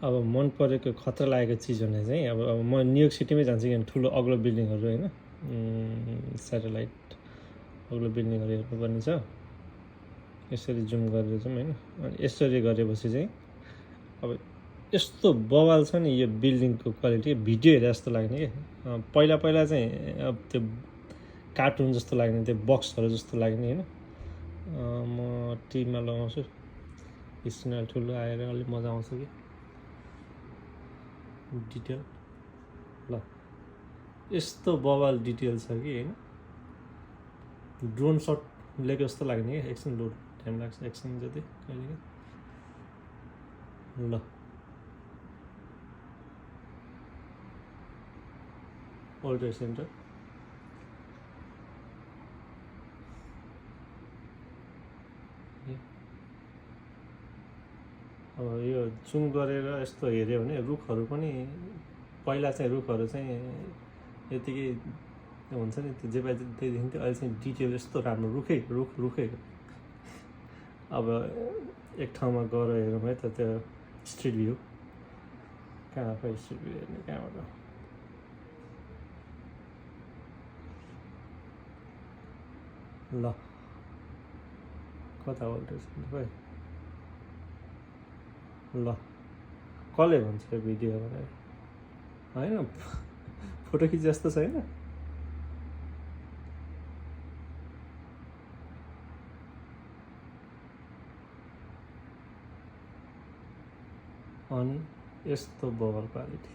अब मन परेको खतरा लागेको चिज भने चाहिँ अब म न्युयोर्क सिटीमै जान्छु किनभने ठुलो अग्लो बिल्डिङहरू होइन स्याटेलाइट अग्लो बिल्डिङहरू हेर्नुपर्ने छ यसरी जुम गरेर जाउँ होइन अनि यसरी गरेपछि चाहिँ अब यस्तो बवाल छ नि यो बिल्डिङको क्वालिटी भिडियो हेरे जस्तो लाग्ने क्या पहिला चाहिँ अब त्यो कार्टुन जस्तो लाग्ने त्यो बक्सहरू जस्तो लाग्ने होइन म टिममा लगाउँछु स्क्रिन ठुलो आएर अलिक मजा आउँछ कि डिटेल ल यस्तो बवाल डिटेल छ कि होइन ड्रोन सट लिएको जस्तो लाग्ने क्या एकछिन लोड टाइम लाग्छ एकछिन जति कहिले ल वर्ल्ड ट्रेड सेन्टर अब यो जुम गरेर यस्तो हेऱ्यो भने रुखहरू पनि पहिला चाहिँ रुखहरू चाहिँ यतिकै हुन्छ नि त्यो जे पाइ त्यही देखिन्थ्यो अहिले चाहिँ डिटेल यस्तो राम्रो रुखै अब एक ठाउँमा गएर हेरौँ है त त्यो स्ट्रिट भ्यू कहाँ खै स्ट्रिट भ्यू हेर्ने कहाँबाट ल कता वर्ल्ड ट्रेड सेन्टर खै ल कसले भन्छ यो भिडियो भनेर होइन फोटो खिचे जस्तो छैन अनि यस्तो बवाल क्वालिटी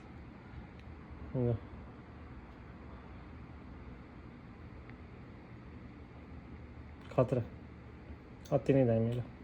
खतरा अति नै दामी ल